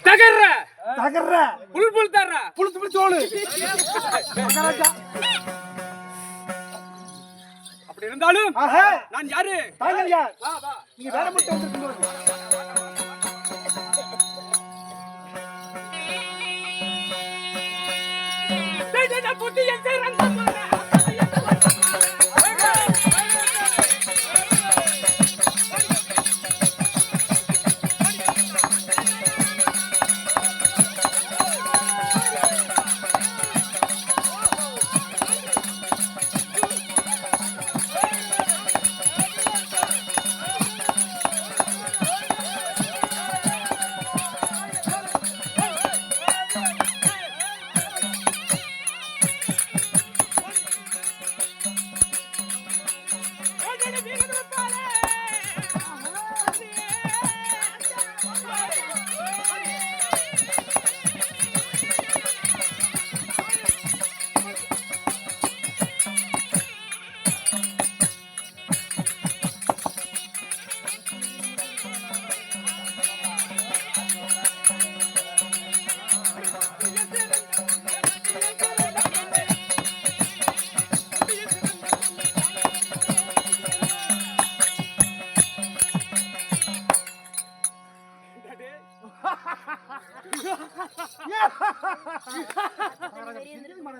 தகர்ற தகர்ற புல் தர்ற புளுத்து தோளு மகாராஜா. அப்படி இருந்தாலும் ஆஹா, நான் யாரு? தாங்கள் யார்? வா வா. நீங்க வேற மட்டும் வந்திருக்கீங்க. புத்தி என் செய்றாங்க பாரு.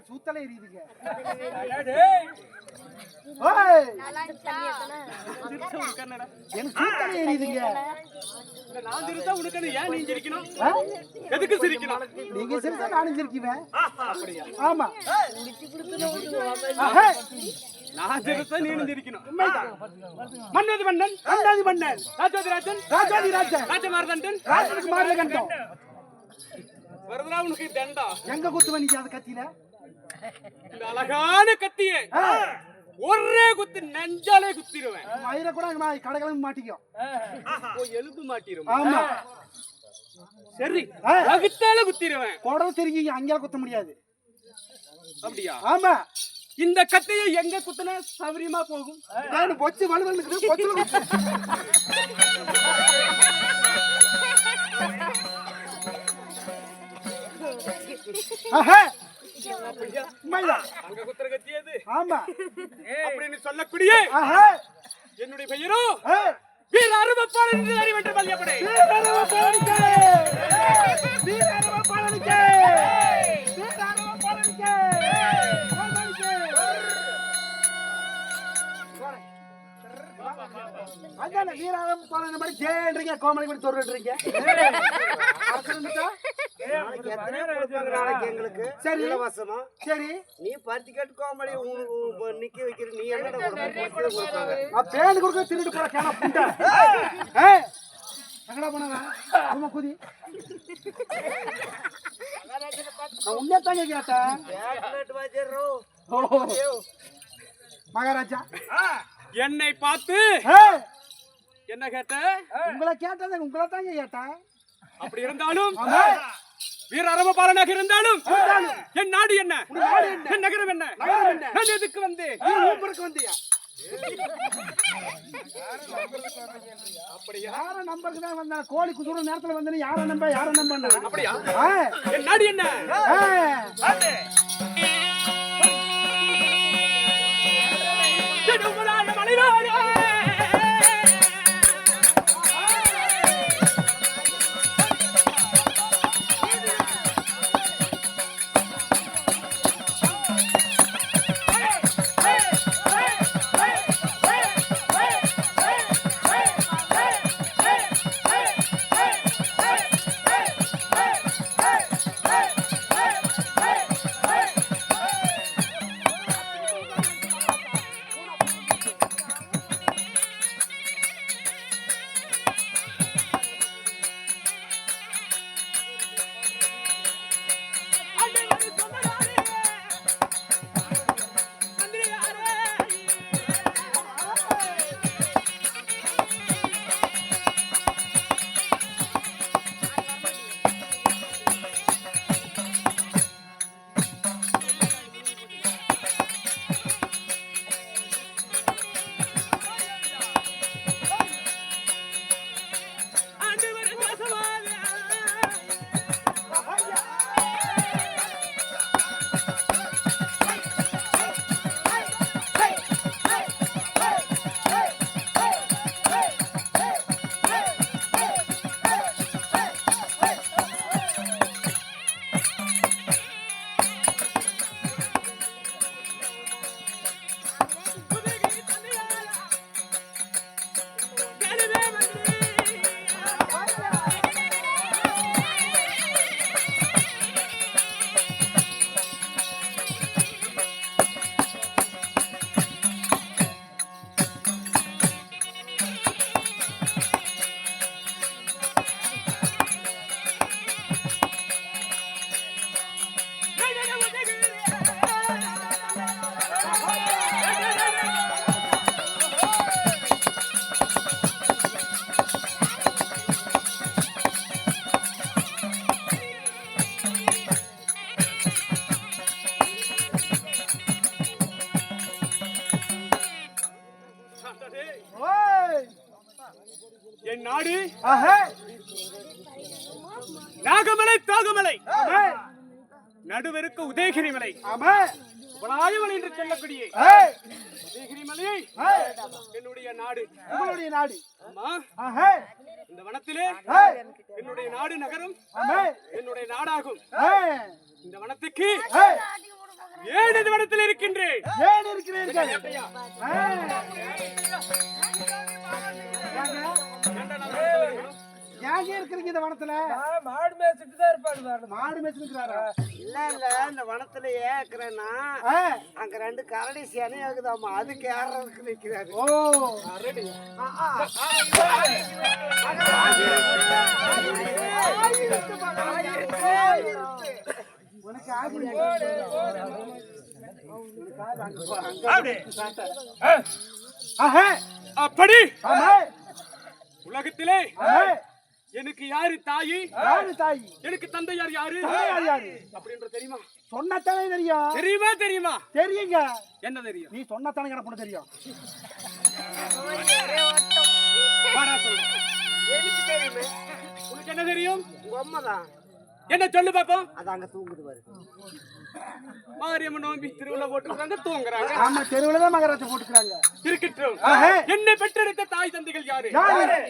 சூத்தலை எரியுதுங்க. எனக்கு சூத்தலை எரியுதுங்க. நான் சிரிச்சா உனக்கு ஏன் நீ சிரிக்கணும்? எதுக்கு சிரிக்கணும்? நீங்க சிரிச்சா நானும் சிரிக்குவேன். அப்படியா? ஆமா. நான் சிரிச்சா நீனும் சிரிக்கணும். மன்னதி மன்னன், மன்னாதி மன்னன், ராஜாதி ராஜன், ராஜாதி ராஜன், ராஜமார்தண்டன், ராஜனுக்கு மாறல கண்டோம். வருதா உனக்கு தண்டா? எங்க குத்து வணிக்கு அது கத்தியில? இந்த அழகான கத்தியை ஒரே குத்து நெஞ்சாலே குத்திடுவேன். மயிரை கூட கடைகளும் மாட்டிக்கும். எலும்பு மாட்டிரும். ஆமா. சரி, அகத்தால குத்திடுவேன். குடல் தெரியுங்க, அங்கே குத்த முடியாது. அப்படியா? ஆமா. இந்த கத்தியை எங்க குத்துனா சௌரியமா போகும்? நான் பொச்சு வலுவலுக்கு பொச்சுல குத்து. ஆஹா, அங்க குத்துற கத்தி அது. ஆமா. அப்படின்னு சொல்லக்கூடிய என்னுடைய பெயரோ வீர அருமப்பாளன் என்று அறிவென்று மல்லியப்படை. அதான வீராரம் பாலன மாதிரி ஜேன்றீங்க, கோமலை மாதிரி தொடுறீங்க. எங்களுக்கு சரி இலவசமா. சரி, நீ பருத்தி கட்டு கோமலை நிக்க வைக்கிற நீ என்ன பேரு கொடுக்க திருட்டு போற கேன புண்டை. எங்கடா போனவன் உமா குதி? நான் உன்னே தாங்க கேட்டேன். மகாராஜா என்னை பார்த்து என்ன கேட்ட? உங்களை கேட்டது உங்களை தாங்க கேட்டேன். அப்படி இருந்தாலும் வீர அரமபாலனாக இருந்தாலும் என் நாடு என்ன, என் நகரம் என்ன, நான் எதுக்கு வந்து வந்தியா? அப்படியா? யார நம்பருக்கு தான் வந்தேன். கோழி குசுற நேரத்துல வந்து யார நம்ப அப்படியா? என் நாடு என்ன? ஆஹா. நாகமலை தோகமலை ஆமா. நடுவிற்கு உதயகிரி மலை ஆமா. உபலாயமலை என்று சொல்லக்கூடிய ஏய். உதயகிரி மலையை ஏய். என்னுடைய நாடு. உங்களுடைய நாடு. ஆமா, ஆஹா. இந்த வனத்திலே ஏய். என்னுடைய நாடு நகரம் ஆமா. என்னுடைய நாடாகும். ஏய். இந்த வனத்துக்கு ஏய். ஏன் இந்த வனத்தில் இருக்கின்றேன்? ஏன் இருக்கிறீர்கள்? ஏய். ஏங்க இருக்கிறீங்க இந்த வனத்துல? மாடு மேய்ச்சிட்டு தான் இருப்பாரு மாடு மேய்ச்சிருக்கிறாரா? இல்ல இந்த வனத்துல ஏன் இருக்கிறேன்னா ஏய். அங்க 2 கரடி சேனை ஆகுதாமா, அதுக்கு ஏறதுக்கு நிக்கிறாரு. ஓ. உனக்கு ஆகுது. ஆஹா. அப்படி ஆமா. உலகத்திலே ஆமா. எனக்கு யாரு தாயி, யாரு தாய்? எனக்கு தந்தையார் யாரு தந்தையார் யாரு? அப்படின்ற தெரியுமா? சொன்னத்தானே தெரியும். தெரியுமா? தெரியுமா? தெரியுங்க. என்ன தெரியும்? நீ சொன்னத்தானே எனக்கு தெரியும். வாடா சொல்றேன். எனக்கு தெரியுமே, உனக்கு என்ன தெரியும்? உங்க அம்மா தான். என்ன சொல்லு பாப்போம். அது அங்க தூங்குது பாரு. மாரியம்மன் நோம்பி திருவிழா போட்டுக்கிறாங்க, தூங்குறாங்க. ஆமா, தெருவுலதான் மகராஜை போட்டுக்கிறாங்க. இருக்கட்டும். ஆஹா. என்னை பெற்றெடுத்த தாய் தந்தைகள் யாரு? யாரு?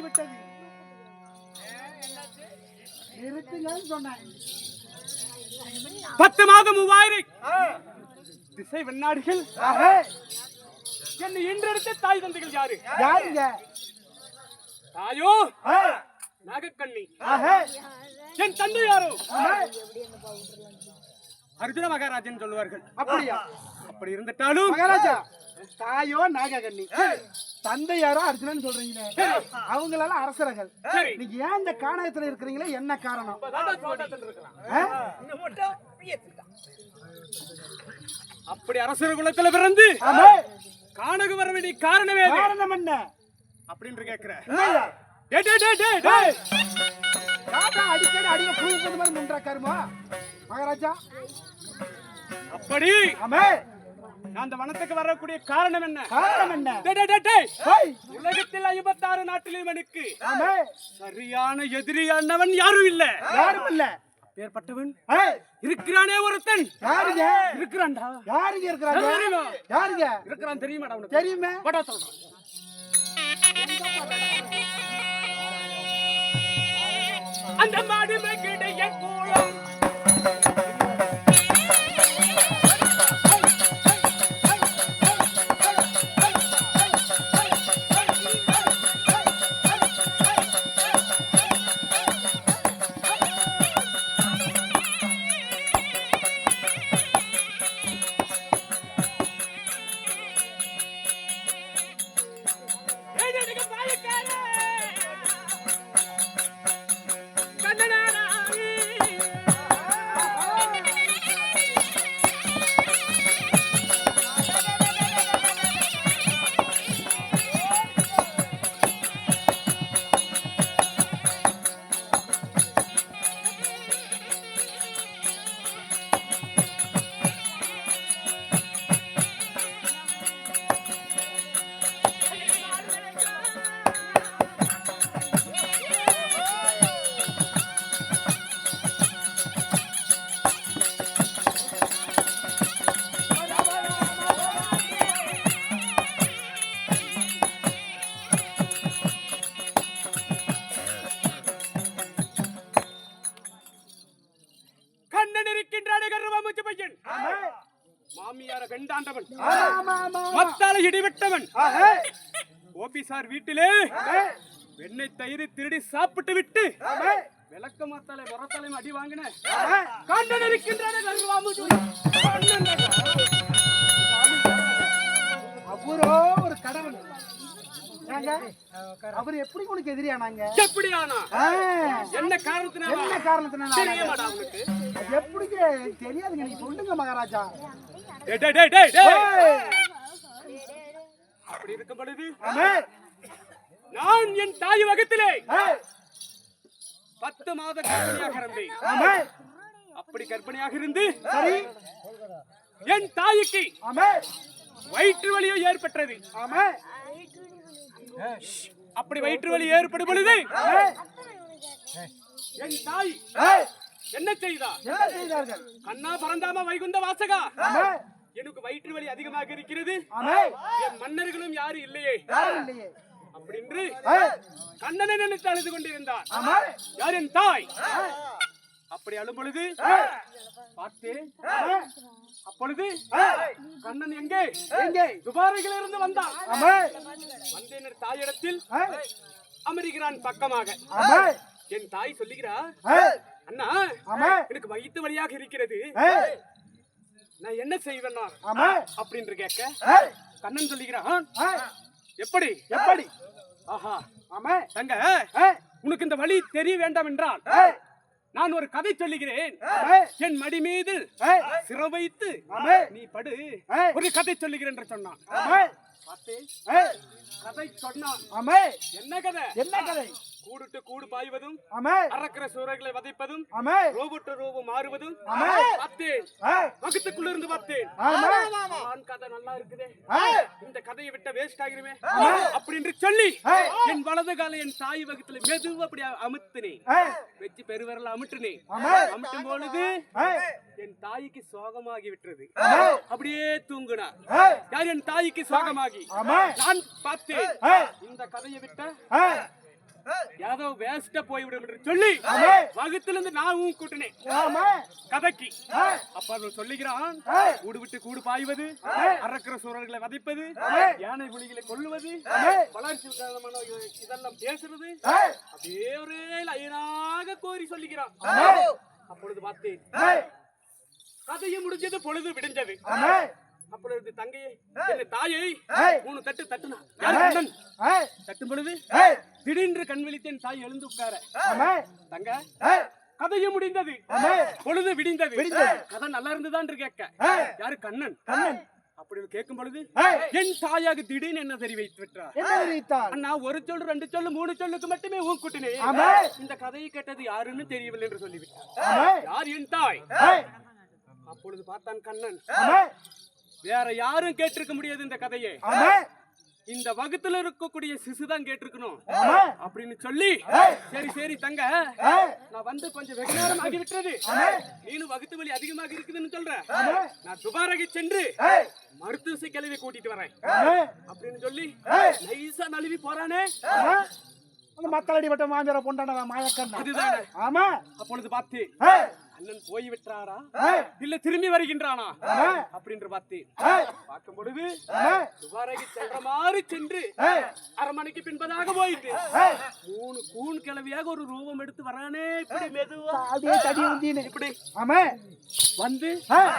விட்டது. நிறுத்துங்கன்னு சொன்னேன். 10 மாதம் 3000 திசை வெண்ணாடிகள் ஆஹா. என்னை இன்றெடுத்த தாய் தந்தைகள் யாரு? யாருங்க? தாயோ ஆ. நாகக்கண்ணி. ஆஹா. என் தந்தை யாரோ ஆஹா. அர்ஜுன மகாராஜன் சொல்லுவார்கள். அப்படியா? அப்படி இருந்துட்டாலும் மகாராஜா, தாயோ நாககண்ணி, தந்தை யாரோ அர்ஜுனன் சொல்றீங்களே, அவங்களால அரசர்கள். சரி. நீங்க ஏன் இந்த காணகத்துல இருக்கிறீங்களே, என்ன காரணம்? ஆ? அப்படி அரசர் குலத்துல பிறந்து ஆமா. காணகு வர வேண்டிய காரணமே அது. காரணம் என்ன? அப்படின்னு கேக்குற. என்னய்யா? டேய் டேய் டேய் டேய் டேய். ராஜா அடிக்கடி அடிக்க புழுப்பது மாதிரி முன்றாக்காருமா மகாராஜா? அப்படி ஆமா. நான் அந்த வனத்துக்கு வரக்கூடிய காரணம் என்ன? காரணம் என்ன? டேய் டேய் டேய் டேய். ஹேய். உலகத்தில் 56 நாட்டிலும் எனக்கு ஆமா. சரியான எதிரியானவன் யாரும் இல்ல. யாரும் இல்ல. பேர்பட்டவன் ஏய், இருக்கிறானே ஒருத்தன். யாருங்க? இருக்கிறான்டா. யாருங்க இருக்கிறாங்க? தெரியுமா? யாருங்க? இருக்கிறான் தெரியுமாடா உனக்கு? தெரியுமே. வாடா சொல்றேன். அந்த மாடு மேய்க்கிடைய கூலம் பாயக்காரே கண்ணனாய் ஆண்டவன், ஆமா ஆமா மத்தால இடிவிட்டவன், ஆஹே ஓபிசார் வீட்டிலே வெண்ணெய் தயிர் திருடி சாப்பிட்டு விட்டு ஆமே விளக்க மத்தாலை வரத்தாலையும் அடி வாங்கின ஆஹே கண்ணன் இருக்கின்றானே கருவாமுது. அவரோ ஒரு கடவுள். ஏங்க, அவர் எப்படி உனக்கு எதிரியானாங்க? எப்படியானா என்ன காரணத்தினால? என்ன காரணத்தினால? தெரிய மாட்டா அவனுக்கு. அது எப்படிங்க தெரியாதுங்க, நீங்க சொல்லுங்க மகாராஜா. டேய் டேய் டேய் டேய் டேய். ஏய், அப்படி இருக்கும் பொழுது ஆமே நான் என் தாய் வகத்திலே ஏய், 10 மாத கர்ப்பிணியாக இருந்தேன். ஆமே அப்படி கர்ப்பிணியாக இருந்து சரி என் தாய்க்கு ஆமே வயிற்று வலியோ ஏற்பட்டது. ஆமே அப்படி வயிற்று வலி ஏற்படும் பொழுது ஆமே என் தாய் ஏய், என்ன செய்தா? என்ன செய்தார்கள்? கண்ணா பரந்தாம வைகுந்த வாசகா, ஆமே எனக்கு வயிற்று வலி அதிகமாக இருக்கிறது, ஆமே என் மன்னர்களும் யாரும் இல்லையே யாரும் இல்லையே. அப்படின்று ஏய், கண்ணனை நினைத்து அழுது கொண்டிருந்தார். ஆமே யார்? என் தாய். ஏய், அப்படி அழும் பொழுது ஏய், பார்த்தேன். ஆமே அப்பொழுது ஏய், கண்ணன் எங்கே? எங்கே? துபாரையில் இருந்து வந்தான். ஆமே வந்தேன் தாயிடத்தில் ஏய், அமருகிறான் பக்கமாக. ஆமே என் தாய் சொல்லுகிறா, ஏய், அண்ணா ஆமே எனக்கு வயிற்று வலியாக இருக்கிறது, ஏய், நான் என்ன செய்வேன்னா ஆமே அப்படின்னு கேட்க ஏய், கண்ணன் சொல்லுகிறான், ஏய், எப்படி? எப்படி? ஆஹா ஆமே தங்க, ஏய், உனக்கு இந்த வழி தெரிய வேண்டாம் என்றால் ஏய், நான் ஒரு கதை சொல்லுகிறேன். ஆமே என் மடி மீது ஏய், சிற வைத்து ஆமே நீ படு, ஏய், ஒரு கதை சொல்லுகிறேன் என்று சொன்னான். ஆமே பார்த்தேன், ஏய், கதை சொன்னான். ஆமே என்ன கதை? என்ன கதை? கூடுட்டு கூடு பாய்வதும், ஆமே அறக்கிற சூறைகளை வதைப்பதும், ஆமே ரோபோட்டு ரோபோ மாறுவதும் ஆமே பார்த்தேன். ஏய், வகுத்துக்குள்ள இருந்து பார்த்தேன். ஆமே ஆண் கதை நல்லா இருக்குதே, ஏய், இந்த கதையை விட்ட வேஸ்ட் ஆகிருமே ஆமா. அப்படின்னு சொல்லி ஏய், என் வலது காலை என் தாய் வகுத்துல மெதுவா அப்படி அமுத்தினேன். ஏய், வச்சு பெருவரல அமுட்டினேன். ஆமே அமுட்டும் பொழுது ஏய், என் தாய்க்கு சோகமாகி விட்டது. ஆமே அப்படியே தூங்குனா. ஏய், யார்? என் தாய்க்கு சோகமாகி. ஆமே நான் பார்த்தேன். ஏய், இந்த கதையை விட்ட ஏய், ஏதோ வேஸ்டா போய்விடும் என்று சொல்லி ஆமே வகுத்துல இருந்து நான் கூட்டினேன் ஆமே கதைக்கு. ஏய், அப்ப அவன் சொல்லுகிறான், ஏய், கூடு விட்டு கூடு பாய்வது, ஏய், அறக்கிற சூழல்களை வதைப்பது, ஏய், யானை புலிகளை கொல்லுவது, ஏய், வளர்ச்சி காரணமான இதெல்லாம் பேசுறது, ஏய், அப்படியே ஒரே லைனாக கோரி சொல்லுகிறான். ஆமே அப்பொழுது பார்த்தேன், ஏய், கதையும் முடிஞ்சது, பொழுது விடிஞ்சது. ஆமே அப்பொழுது தங்கையை, என் தாயை ஏய், 3 தட்டு தட்டுனா. யார்? கண்ணன். ஏய், தட்டும் பொழுது ஏய், திடீரென்று கண் விழித்தேன். தாய் எழுந்து உட்கார. ஆமே தங்க, ஏய், கதையும் முடிந்தது, ஆமே பொழுது விடிந்தது. விடிந்தது. கதை நல்லா இருந்துதான் கேட்க. ஏய், யாரு? கண்ணன். கண்ணன். அப்படி கேட்கும் பொழுது ஏய், என் தாயாக திடீர்னு என்ன தெரிவித்து விட்டார். என்ன தெரிவித்தார்? அண்ணா, 1 சொல் 2 சொல் 3 சொல்லுக்கு மட்டுமே கூட்டினேன். ஆமே இந்த கதையை கேட்டது யாருன்னு தெரியவில்லை என்று சொல்லிவிட்டார். ஆமே யார்? என் தாய். ஏய், அப்பொழுது பார்த்தான் கண்ணன், ஆமே வேற யாரும் கேட்டிருக்க முடியாது இந்த கதையை. ஆமே இந்த வகுத்துல இருக்கக்கூடிய சிசுதான் கேட்டிருக்கணும் ஆமே அப்படின்னு சொல்லி, ஏய், சரி சரி தங்க, ஏய், நான் வந்து கொஞ்சம் வெகு நேரம் ஆகிவிட்டது, ஆமே நீனும் வகுத்து வலி அதிகமாக இருக்குதுன்னு சொல்ற, ஆமே நான் துபாரகை சென்று ஏய், மருத்துவ கிளவி கூட்டிட்டு வரேன் ஆமே அப்படின்னு சொல்லி ஏய், நைசா நழுவி போறானே. ஆமே அந்த மக்களடி வட்ட மாஞ்சர பொண்டாடா மாயக்கண்ணா. அதுதானே. ஆமா அப்பொழுது பார்த்து ஏய், அண்ணன் போய் விட்டாரா ஏய், இல்ல திரும்பி வருகின்றானா ஆமே அப்படின்னு பார்த்து ஏய், பார்க்கும் பொழுது ஆமே துபாரகை சென்ற மாதிரி சென்று ஏய், 1/2 மணிக்கு பின்பதாக போயிட்டு ஏய், 3 கூன் கிளவியாக ஒரு ரூபம் எடுத்து வரானே. இப்படி மெதுவா அப்படியே தடி உந்தினே. இப்படி ஆமே வந்து ஏய்,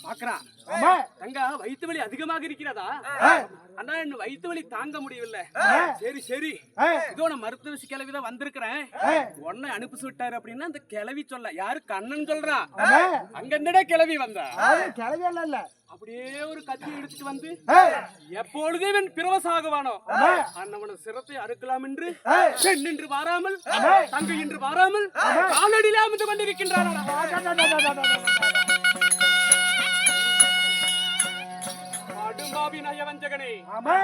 பாக்குறான். ஆமா தங்க, வயிற்று வலி அதிகமாக இருக்கிறதா? ஏய், அண்ணா, என்ன வயிற்று வலி தாங்க முடியவில்லை. ஏய், சரி சரி, ஏய், இதோ நான் மருத்துவ கிளவிதான் வந்திருக்கிறேன், ஏய், உன்னை அனுப்பி விட்டாரு அப்படின்னா அந்த கிளவி சொல்ல. யாரு? கண்ணன் சொல்றான். ஆமே அங்க என்னடா கிளவி வந்தா? அது கிளவியல்ல இல்ல. அப்படியே ஒரு கத்தி எடுத்துட்டு வந்து ஏய், எப்பொழுதே இவன் பிரவசாகுவானோ ஆமே அண்ணவன சிரத்தை அறுக்கலாம் என்று ஏய், பெண் என்று வாராமல், ஆமே தங்கை என்று வாராமல் காலடியிலே அமர்ந்து கொண்டிருக்கின்றான். அடும்பாவி நயவஞ்சகனே, ஆமே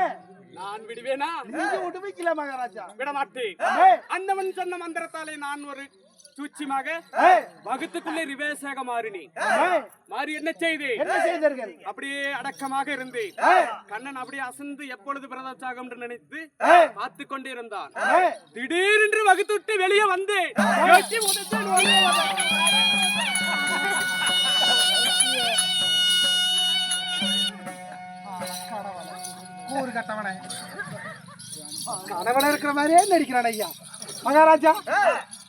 நான் விடுவேனா? நீங்க விடுவிக்கல மகாராஜா. விடமாட்டேன். ஆமே அண்ணவன் சொன்ன மந்திரத்தாலே நான் ஒரு சூட்சிமாக ஏய், வகுத்துக்குள்ளே ரிவேசாக மாறினேன். ஆமே மாறி என்ன செய்தேன்? என்ன செய்தீர்கள்? அப்படியே அடக்கமாக இருந்தேன். ஏய், கண்ணன் அப்படியே அசந்து எப்பொழுது பிரதோஷாகம் என்று நினைத்து ஏய், பார்த்து கொண்டிருந்தான். ஏய், திடீரென்று வகுத்து விட்டு வெளியே வந்து எட்டி உதைத்தான் வெளியே வந்தான். கூறு கட்டவன கணவன இருக்கிற மாதிரியே நடிக்கிறான் ஐயா மகாராஜா.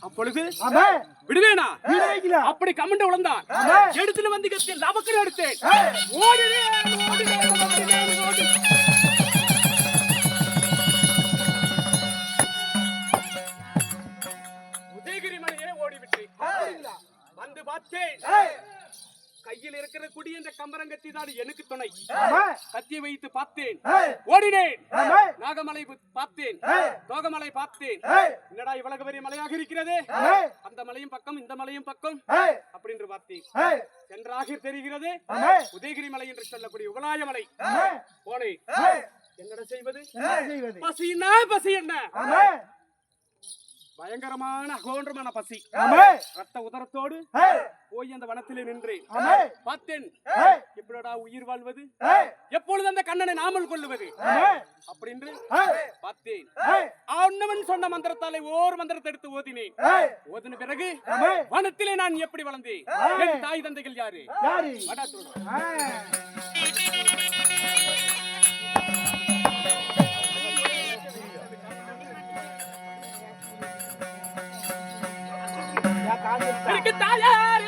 அப்பொழுது ஆமா விடுவேனா? வீடு வைக்கல. அப்படி கமண்ட உழந்தான். எடுத்துல வந்து கத்தி லபக்கரை எடுத்தேன். ஓடினேன், ஓடினேன், ஓடினேன், ஓடினேன். உதயகிரி மலையே ஓடிவிட்டேன். வந்து பார்த்தேன். கையில் இருக்கிற குடி என்ற கம்பரங்கத்தி தான் எனக்கு துணை. கத்தியை வைத்து பார்த்தேன், ஓடினேன். நாகமலை பார்த்தேன், தோகமலை பார்த்தேன். என்னடா இவ்வளவு பெரிய மலையாக இருக்கிறது, அந்த மலையும் பக்கம் இந்த மலையும் பக்கம் அப்படின்னு பார்த்தேன். சென்றாக தெரிகிறது உதயகிரி மலை என்று சொல்லக்கூடிய உகலாய மலை. போனேன். என்னடா செய்வது? பசினா பசி என்ன? பயங்கரமான அகோன்றமான பசி. ரத்த உதரத்தோடு போய் அந்த வனத்திலே நின்றேன். பார்த்தேன், எப்படா உயிர் வாழ்வது, எப்பொழுது அந்த கண்ணனை நாமல் கொள்ளுவது அப்படின்னு பார்த்தேன். அண்ணவன் சொன்ன மந்திரத்தாலே ஓர் மந்திரத்தை எடுத்து ஓதினேன். ஓதின பிறகு வனத்திலே நான் எப்படி வளர்ந்தேன்? என் தாய் தந்தைகள் யாரு? வடா சொல்றேன். எனக்கு தாயார்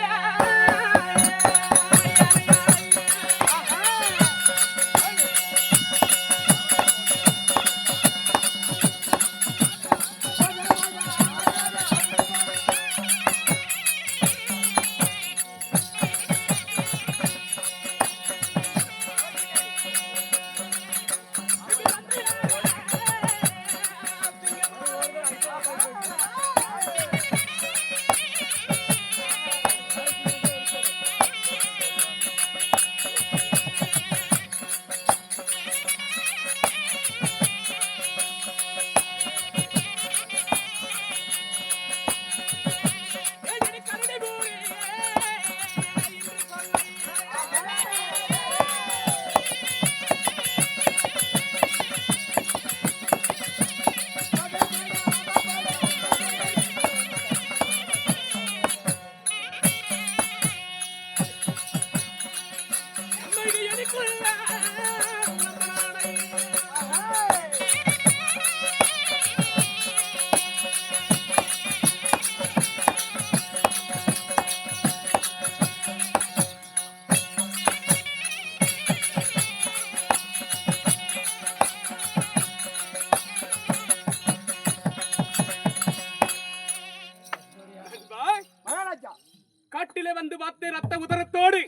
காட்டிலே வந்து பார்த்தேன். ரத்த உதரத்தோடு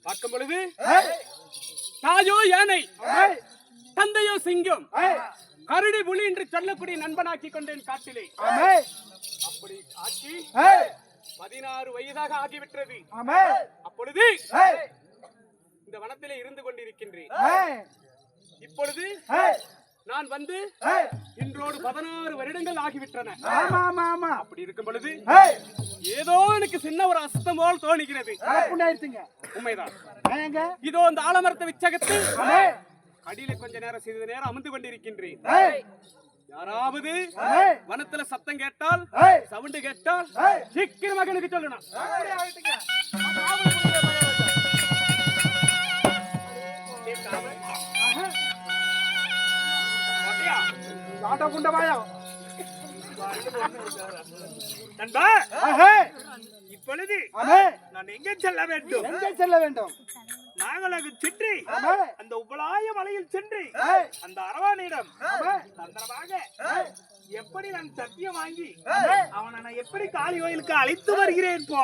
பார்க்கும் பொழுது தாயோ யானை, தந்தையோ சிங்கம், கரடி புலி என்று சொல்லக்கூடிய நண்பனாக்கி கொண்டேன் காட்டிலே. அப்படி ஆக்கி 16 வயதாக ஆகிவிட்டது. அப்பொழுது இந்த வனத்திலே இருந்து கொண்டிருக்கின்றேன். இப்பொழுது நான் வந்து இன்றோடு 16 வருடங்கள் ஆகிவிட்டன. அப்படி இருக்கும் பொழுது ஏதோ எனக்கு சின்ன ஒரு அசுத்தம் போல் தோணுகிறது. உண்மைதான். இதோ இந்த ஆலமரத்தை விச்சகத்து அடியில கொஞ்ச நேரம் சிறிது நேரம் அமர்ந்து கொண்டிருக்கின்றேன். யாராவது வனத்துல சத்தம் கேட்டால், சவுண்டு கேட்டால் சீக்கிரம் மகனுக்கு சொல்லணும். இப்பொழுது நான் எங்கே செல்ல வேண்டும்? எங்கே செல்ல வேண்டும்? நாங்கள் சென்று அந்த உபலாய மலையில் சென்று அந்த அரவானிடம் தந்திரமாக எப்படி நான் சத்தியம் வாங்கி அவனை நான் எப்படி காளி கோயிலுக்கு அழைத்து வருகிறேன். போ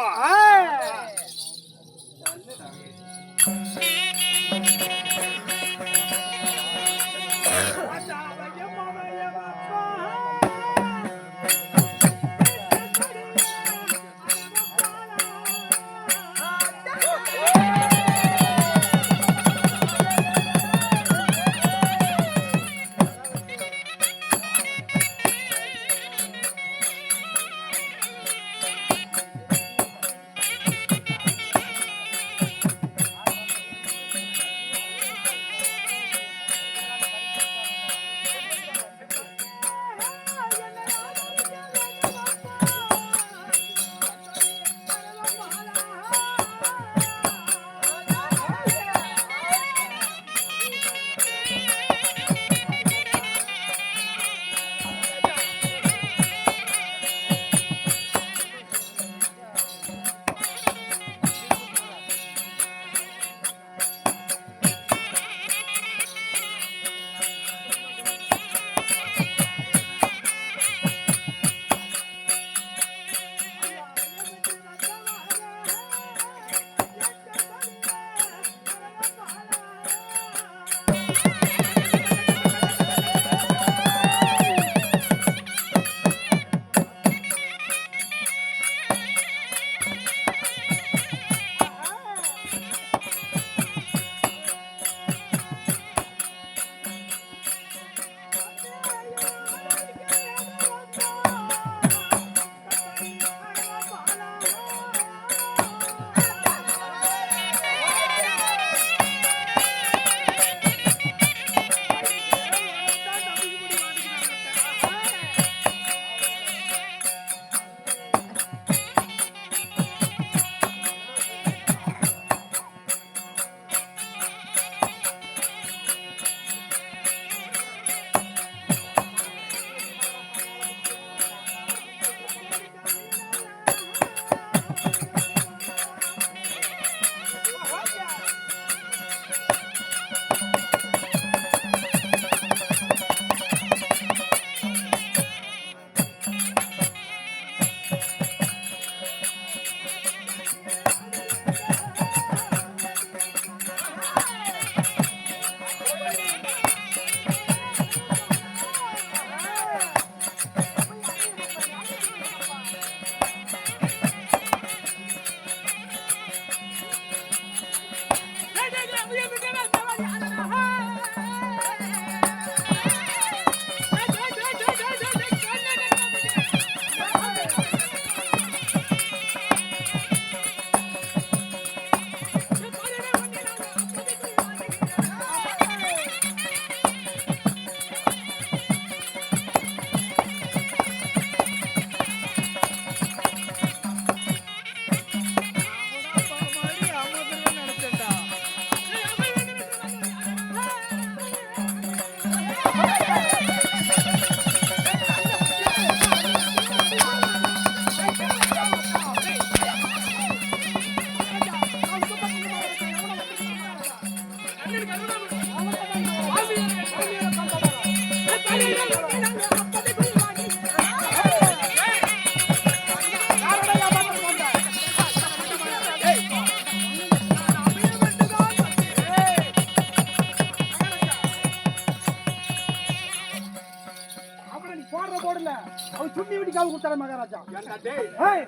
இல்ல அவன் சுண்ணி விட்டு காவு கொடுத்தாரு மகாராஜா. ஏன்டா டேய்? ஏய்,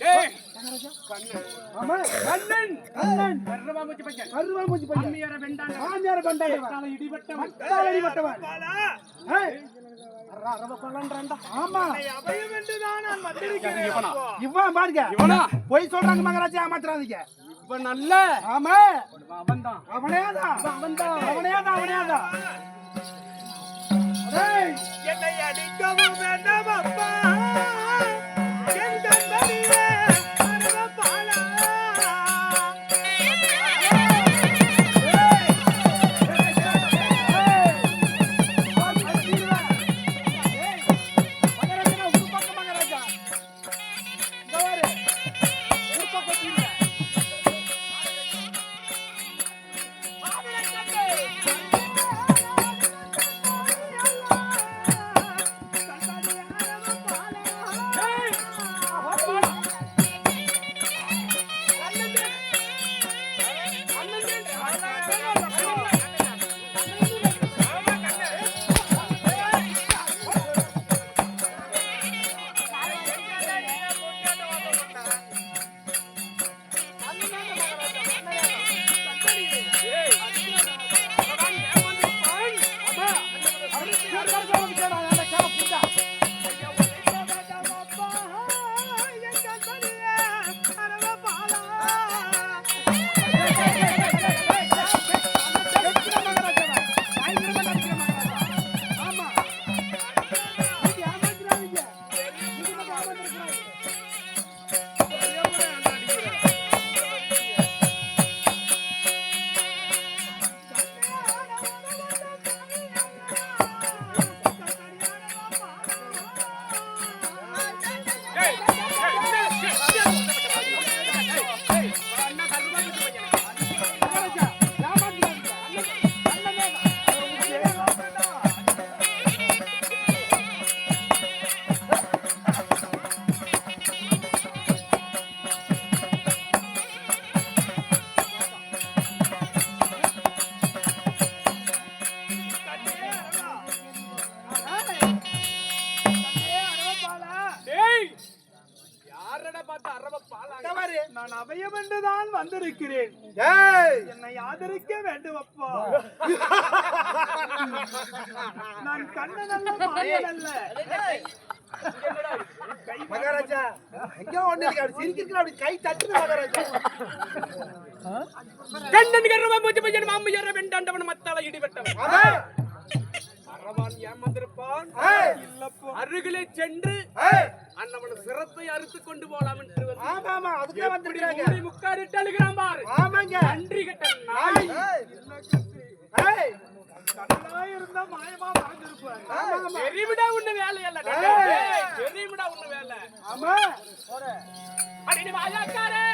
டேய். மகாராஜா கண்ணன். ஆமா கண்ணன். கண்ணன் கர்வமா மூஞ்சி பையன். கருவா மூஞ்சி பையன் அம்மியார வெண்டாண்ட. ஆமியார பண்டாடவன் தலை இடிபட்டவன். மத்தாளடிபட்டவன். ஏய், அரவ கொல்லன்றான்டா. ஆமா அபயம் என்றுதான் நான் வந்திருக்கிறேன் அப்பா. இவன் பாருங்க இவனா? போய் சொல்றாங்க மகாராஜா ஏமாத்துறாதீங்க. இவன் நல்ல ஆமா அவன்தான். அவனேதான் அவனேதான். ஏய், என்னை அடிக்கவும் வேண்டாம் அப்பா. என் கண்மணியே, அருவப்பாலா. மகாராஜா ஒரு பக்கம் மகாராஜா. இந்த பாரு ஒரு பக்கம் தீர்வு. நான் அபயம் என்றுதான் வந்திருக்கிறேன். ஏய், என்னை ஆதரிக்க வேண்டும் அப்பா. நான் கண்ணன் அல்ல, மாயன் அல்ல. மகாராஜா எங்க ஒண்ணு இருக்கு. அப்படி சிரிக்கிறீங்க, அப்படி கை தட்டுது மகாராஜா. கண்ணன் கர்வமா மூஞ்சி பையன். அம்மியார வெண்டாண்டவன். மத்தால இடிபட்டவன். ஆமா அரவான் ஏமாந்திருப்பான். ஏய், அருகிலே சென்று ஏய், அண்ணவன் சிரத்தை அறுத்து கொண்டு போலாம் என்று வந்து ஆமா அதுக்கே வந்துருக்காங்க. மூடி முக்காடிட்டு அழுகிறான் பாரு. ஆமாங்க நன்றி கட்ட நாய். ஏய், கண்ணனாய் இருந்தா மாயமா மறந்திருப்பார். எரிவிடா உன்ன வேலை அல்ல. எரிவிடா உன்ன வேலை. ஆமா அடி நீ வாயாக்காரே.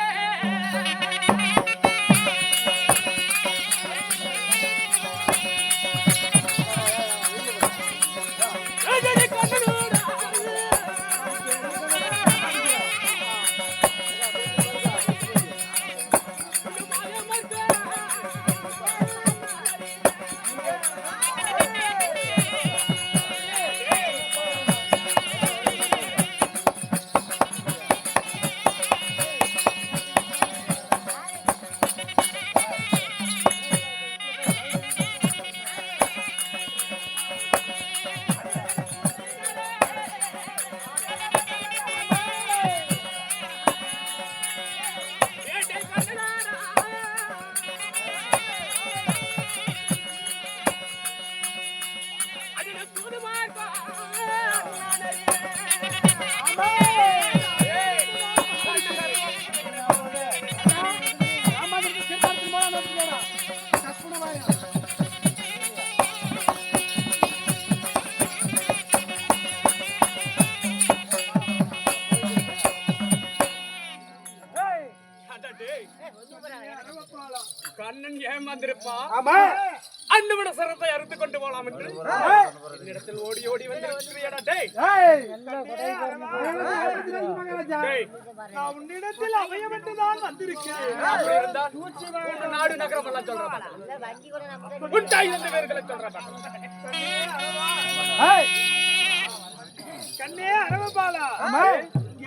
கண்ணன் ஏமாந்திருப்பா. ஆமா அண்ணவன சரத்தை அறுத்து கொண்டு போலாம் என்று என்னிடத்தில் ஓடி ஓடி வந்திருக்கிறியடா. டேய் ஏய், நான் உன்னிடத்தில் அபயம் என்றுதான் வந்திருக்கிறேன். அப்படி இருந்தால் உன் நாடு நகரம் எல்லாம் சொல்றேன். உன் தாய் தந்தை பேர்களை சொல்றேன். ஏய், கண்ணே அரவபாலா,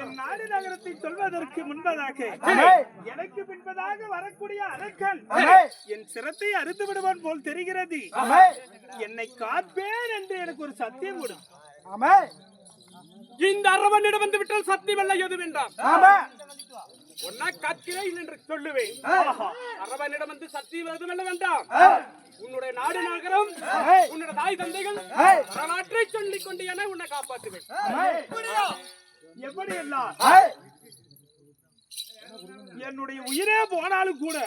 என் நாடு நகரத்தை சொல்வதற்கு முன்பதாக எனக்கு பின்பதாக வரக்கூடிய அரக்கன் என் சிரத்தை அறுத்து விடுவான் போல் தெரிகிறது. என்னை காப்பேன் என்று எனக்கு ஒரு சத்தியம் கொடு. இந்த அரவனிடம் வந்து விட்டால் சத்தியம் அல்ல எது வேண்டாம். ஒன்னா காக்கிறேன் என்று சொல்லுவேன். அரவனிடம் வந்து சத்தியம் எதுவும் அல்ல வேண்டாம். உன்னுடைய நாடு நகரம், உன்னுடைய தாய் தந்தைகள் வரலாற்றை சொல்லிக் கொண்டு என உன்னை காப்பாற்றுவேன். எப்படி எல்லாம் என்னுடைய உயிரே போனாலும் கூட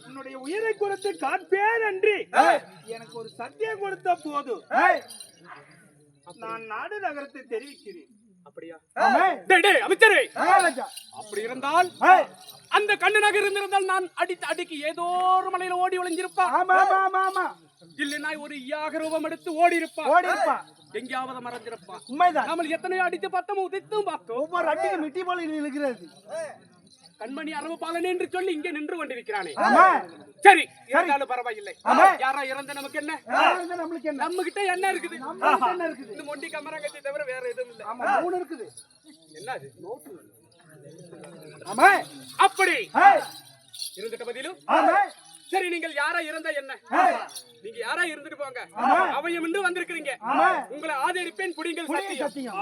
உன்னுடைய உயிரை கொடுத்து காப்பேன் என்று எனக்கு ஒரு சத்தியம் கொடுத்த போது நான் நாடு நகரத்தை தெரிவிக்கிறேன். அப்படியா? அமைச்சரே, அப்படி இருந்தால் அந்த கண்ணு நகர் இருந்திருந்தால் நான் அடிக்கு ஏதோ ஒரு மலையில ஓடி ஒளிஞ்சிருப்பான். இல்லைன்னா ஒரு யாக ரூபம் எடுத்து ஓடி இருப்பான். எங்கேயாவது மறைஞ்சிருப்பான். நம்ம எத்தனையோ அடித்து பார்த்தோம், உதித்தும் பார்த்தோம். ஒவ்வொரு அடிக்கு மிட்டி போல இருக்கிறது. கண்மணி அரவபாலன் என்று சொல்லி இங்கே நின்று கொண்டிருக்கிறானே. சரி, இருந்தாலும் பரவாயில்லை. யாரா இறந்த நமக்கு என்ன? நம்ம கிட்ட என்ன இருக்குது? இந்த மொண்டி கமரங்கத்தை தவிர வேற எதுவும் இல்லை. என்ன அப்படி இருந்துட்ட பதிலும் சரி, நீங்கள் யாரா இருந்தா என்ன? நீங்க யாரா இருந்துட்டு போங்க. அவையும் என்று வந்திருக்கிறீங்க. உங்களை ஆதரிப்பேன். குடிங்கள் சத்தியம்.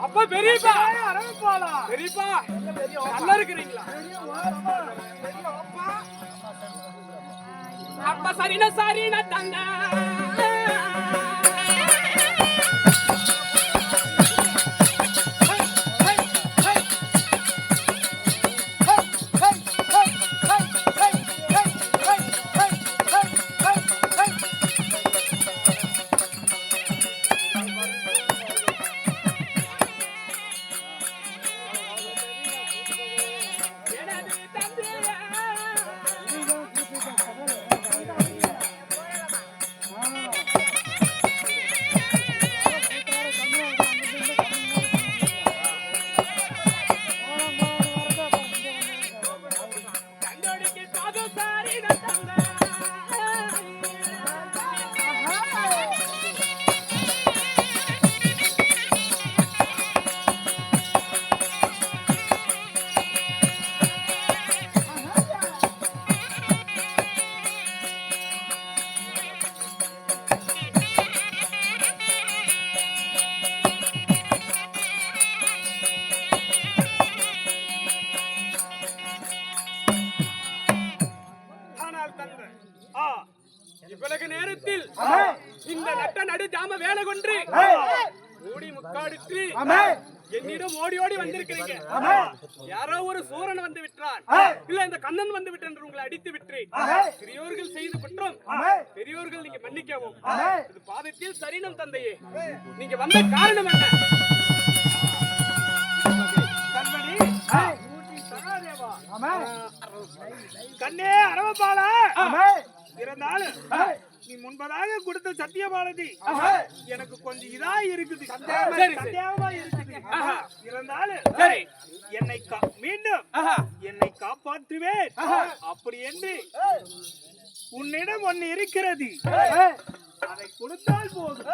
அப்பா பெரியப்பா, பெரியப்பா நல்லா இருக்கிறீங்களா? அப்பா சரினா தங்க இவ்வளவு நேரத்தில் இந்த நட்ட நடு ஜாம வேலை கொன்று ஓடி முக்காடுத்து என்னிடம் ஓடி ஓடி வந்திருக்கிறீங்க. யாரோ ஒரு சூரன் வந்து விட்டான், இல்ல இந்த கண்ணன் வந்து விட்டான் என்று உங்களை அடித்து விட்டு பெரியோர்கள் செய்து குற்றம் பெரியோர்கள் நீங்க மன்னிக்கவும். இது பாதத்தில் சரீனம் தந்தையே. நீங்க வந்த காரணம் என்ன? கண்ணே அரவபாலா, இருந்தாலும் நீ முன்பதாக கொடுத்த சத்தியமானது எனக்கு கொஞ்சம் இதா இருக்குது, சந்தேகமா இருக்குது. இருந்தாலும் என்னை மீண்டும் என்னை காப்பாற்றுவேன் அப்படி என்று உன்னிடம் ஒன்னு இருக்கிறது, அதை கொடுத்தால் போதும்.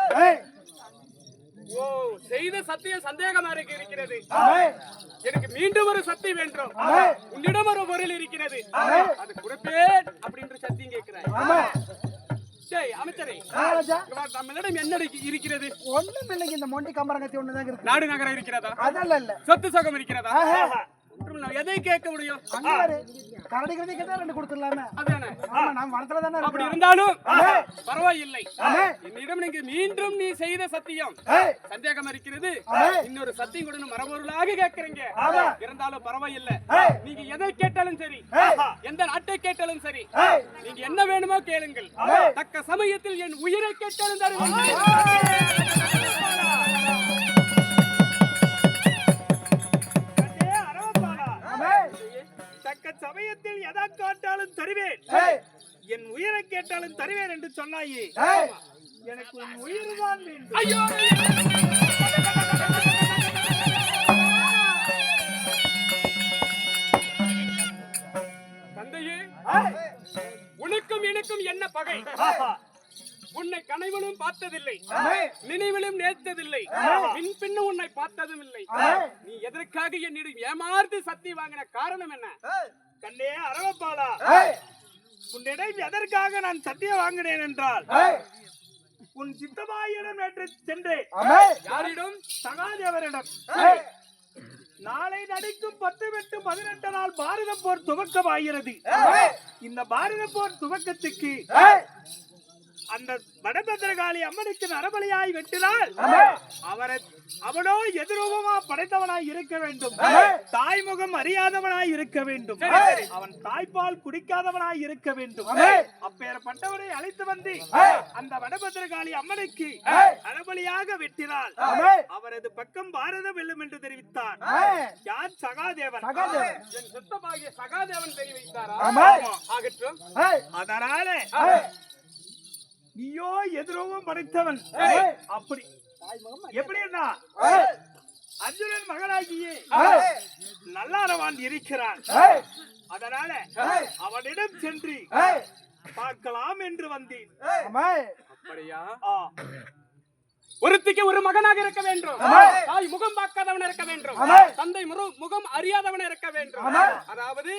ஓ, செய்த சத்தியம் சந்தேகமா இருக்கிறது. எனக்கு மீண்டும் ஒரு சத்தியம் வேண்டும். உன்னிடம் ஒரு பொருள் இருக்கிறது, அது கொடுப்பேன் அப்படின்னு சத்தியம் கேட்கிறேன். அமைச்சரே, நம்மளிடம் என்ன இருக்கிறது? ஒண்ணும் இல்லைங்க, இந்த மொண்டி கம்பரங்கத்தி ஒண்ணுதான் இருக்கு. நாடு நகரம் இருக்கிறதா? அதெல்லாம் இல்ல. சொத்து சுகம் இருக்கிறதா? எதை கேட்க முடியும்? கரடி கரடி கேட்டா ரெண்டு கொடுத்துடலாமே. அப்படி இருந்தாலும் பரவாயில்லை. என்னிடம் நீங்க மீண்டும் நீ செய்த சத்தியம் சந்தேகம் இருக்கிறது, இன்னொரு சத்தியம் கூட மரபொருளாக கேட்கறீங்க. இருந்தாலும் பரவாயில்லை. நீங்க எதை கேட்டாலும் சரி, எந்த நாட்டை கேட்டாலும் சரி, நீங்க என்ன வேணுமோ கேளுங்கள். தக்க சமயத்தில் என் உயிரை கேட்டாலும் தருவேன். தக்க சமயத்தில் எதை காட்டாலும் தருவேன், என் உயிரை கேட்டாலும் தருவேன் என்று சொன்னாயே, எனக்கு உன் உயிர் தான் வேண்டும். ஐயோ, தந்தையே, உனக்கும் எனக்கும் என்ன பகை ஆஹா. உன்னை கனவிலும் பார்த்ததில்லை நினைவிலும் நேர்த்ததில்லை பின்னும் உன்னை பார்த்ததும் இல்லை நீ எதற்காக என்னிடம் ஏமாந்து சத்தி வாங்கின காரணம் என்ன கண்ணே அரவப்பாளா, உன்னிடம் எதற்காக நான் சத்தியம் வாங்கினேன் என்றால் உன் சித்தமாயிடம் நேற்று சென்றேன். யாரிடம் சகாதேவரிடம் நாளை நடிக்கும் 10/8/18 நாள் பாரத போர் துவக்கமாகிறது. இந்த பாரத போர் துவக்கத்துக்கு அந்த வடபத்திரகாளி அம்மனுக்கு நரபலியாய் வெட்டினால் அவனோ எதிரூபமா படைத்தவனாய் இருக்க வேண்டும், தாய்முகம் அறியாதவனாய் இருக்க வேண்டும், அவன் தாய்ப்பால் குடிக்காதவனாய் இருக்க வேண்டும். அப்பேற்பட்டவனை அழைத்து வந்து அந்த வடபத்திரகாளி அம்மனுக்கு நரபலியாக வெட்டினால் அவரது பக்கம் பாரதம் வெல்லும் என்று தெரிவித்தார். யார்? சகாதேவன். என் சித்தமாகிய சகாதேவன் தெரிவித்தாரா? ஆகட்டும். அதனால நீயோ எதிரோகம் படைத்தவன். அப்படி எப்படின்னா அர்ஜுனன் மகனாகியே நல்லாரவான் இருக்கிறான். அதனால அவனிடம் சென்று பார்க்கலாம் என்று வந்தேன். அப்படியா? ஒருத்திக்கு ஒரு மகனாக இருக்க வேண்டும், தாய் முகம் பார்க்காதவன் இருக்க வேண்டும், தந்தை முகம் அறியாதவன் இருக்க வேண்டும். அதாவது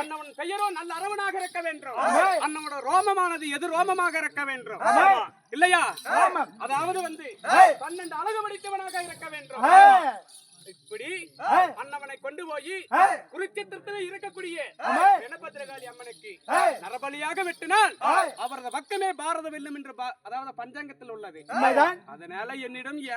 அண்ணவன் பெயரோ நல்ல அரவனாக இருக்க வேண்டும், அண்ணனோட ரோமமானது எது ரோமமாக இருக்க வேண்டும் இல்லையா? அதாவது 12 அழகு படித்தவனாக இருக்க வேண்டும். இப்படி அண்ணவனை கொண்டு போய் குருச்சேத்திரத்தில் இருக்கக்கூடிய வடபத்திரகாளி அம்மனுக்கு நரபலியாக வெட்டினால் அவரது பக்கமே பாரத வெல்லும் என்று அதாவது பஞ்சாங்கத்தில் உள்ளது. அதனால என்னிடம்